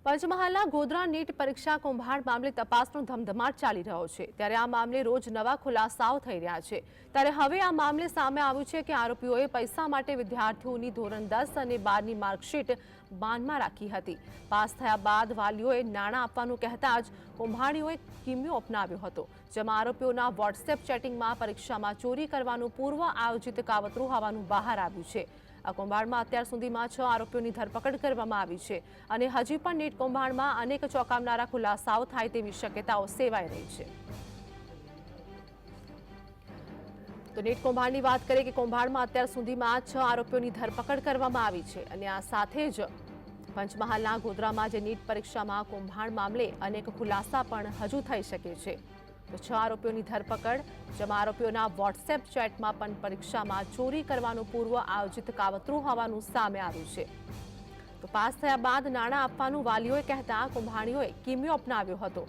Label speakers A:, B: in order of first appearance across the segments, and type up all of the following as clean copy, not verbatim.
A: પંચમહાલના ગોધરા નીટ પરીક્ષા કૌભાંડ મામલે તપાસનો ધમધમાટ ચાલી રહ્યો છે। ત્યારે આ મામલે રોજ નવા ખુલાસાઓ થઈ રહ્યા છે। ત્યારે હવે આ મામલે સામે આવ્યું છે કે આરોપીઓએ પૈસા માટે વિદ્યાર્થીઓની ધોરણ 10 અને 12ની માર્કશીટ બાનમાં રાખી હતી। પાસ થયા બાદ વાલીઓએ નાણાં આપવાનું કહેતા જ કૌભાંડીઓએ કિમિયો અપનાવ્યો હતો, જેમાં આરોપીઓના વોટ્સએપ ચેટિંગમાં પરીક્ષામાં ચોરી કરવાનું પૂર્વ આયોજિત કાવતરું હોવાનું બહાર આવ્યું છે। આ કૌભાંડમાં અત્યાર સુધીમાં 6 આરોપીઓની ધરપકડ કરવામાં આવી છે અને હજી પણ નીટ કૌભાંડમાં અનેક ચોંકાવનારા ખુલાસાઓ થાય તેવી શક્યતાઓ સેવાઈ રહી છે। તો નીટ કૌભાંડની વાત કરીએ કે કૌભાંડમાં અત્યાર સુધીમાં 6 આરોપીઓની ધરપકડ કરવામાં આવી છે અને આ સાથે જ પંચમહાલના ગોધરામાં જે નીટ પરીક્ષામાં કૌભાંડ મામલે અનેક ખુલાસા પણ હજુ થઈ શકે છે। તો 6 આરોપીઓની ધરપકડ, જેમાં આરોપીઓના વોટ્સએપ ચેટમાં પણ પરીક્ષામાં ચોરી કરવાનું પૂર્વ આયોજિત કાવતરું હોવાનું સામે આવ્યું છે। તો પાસ થયા બાદ નાણાં આપવાનું વાલીઓએ કહેતા કૌભાંડીઓએ કિમિયો અપનાવ્યો હતો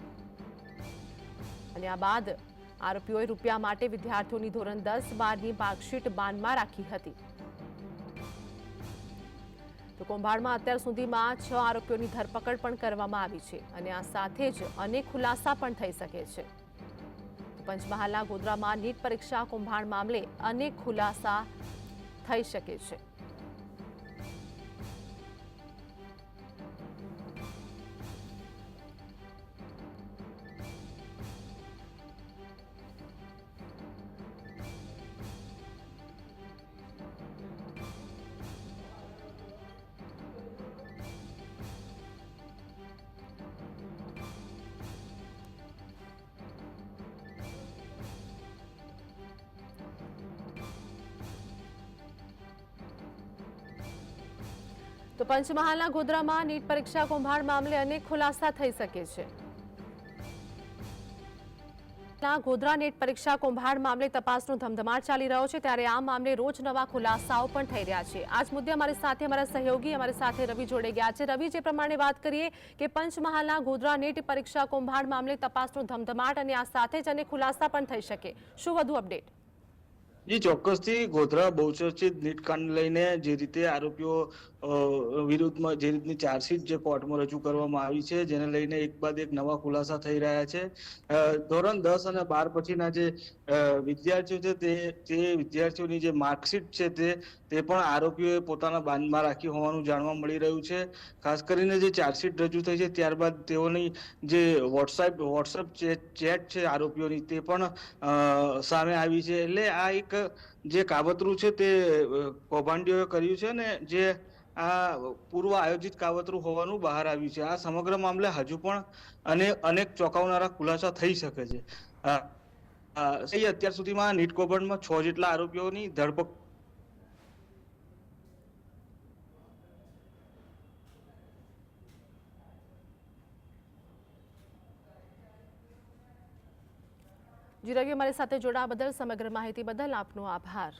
A: અને આ બાદ આરોપીઓએ રૂપિયા માટે વિદ્યાર્થીઓની ધોરણ 10-12ની માર્કશીટ બાનમાં રાખી હતી। તો કૌભાંડમાં અત્યાર સુધીમાં 6 આરોપીઓની ધરપકડ પણ કરવામાં આવી છે અને આ સાથે જ અનેક ખુલાસા પણ થઈ શકે છે। પંચમહાલના ગોધરામાં નીટ પરીક્ષા કૌભાંડ મામલે અનેક ખુલાસા થઈ શકે છે। તો પંચમહાલના ગોધરામાં નીટ પરીક્ષા કૌભાંડ મામલે અનેક ખુલાસા થઈ શકે છે। ગોધરા નીટ પરીક્ષા કૌભાંડ મામલે તપાસનો ધમધમાટ ચાલી રહ્યો છે। ત્યારે આ મામલે રોજ નવા ખુલાસાઓ પણ થઈ રહ્યા છે। આજ મુદ્દે અમારી સાથે અમારા સહયોગી અમારી સાથે રવિ જોડે ગયા છે। રવિ, જે પ્રમાણે વાત કરીએ કે પંચમહાલના ગોધરા નીટ પરીક્ષા કૌભાંડ મામલે તપાસનો ધમધમાટ અને આ સાથે જ અનેક ખુલાસા પણ થઈ શકે, શું વધુ અપડેટ?
B: જી ચોક્કસથી ગોધરા બહુચર્ચિત નીટકાંડ લઈને જે રીતે આરોપીઓ વિરુદ્ધમાં જે રીતની ચાર્જશીટ જે કોર્ટમાં રજૂ કરવામાં આવી છે, જેને લઈને એક બાદ એક નવા ખુલાસા થઈ રહ્યા છે। ધોરણ 10 અને 12 પછીના જે વિદ્યાર્થીઓ છે તે વિદ્યાર્થીઓની જે માર્કશીટ છે તે પણ આરોપીઓએ પોતાના બાનમાં રાખી હોવાનું જાણવા મળી રહ્યું છે। ખાસ કરીને જે ચાર્જશીટ રજૂ થઈ છે ત્યારબાદ તેઓની જે વોટ્સએપ ચેટ છે આરોપીઓની, તે પણ સામે આવી છે। એટલે આ એક જે કાવતરું છે તે કૌભાંડીઓએ કર્યું છે ને જે આ પૂર્વ આયોજિત કાવતરું હોવાનું બહાર આવ્યું છે। આ સમગ્ર મામલે હજુ પણ અનેક ચોંકાવનારા ખુલાસા થઈ શકે છે। અત્યાર સુધીમાં નીટ કૌભાંડમાં 6 જેટલા આરોપીઓની ધરપકડ
A: જી રવિ, અમારી સાથે જોડાવા બદલ, સમગ્ર માહિતી બદલ આપનો આભાર।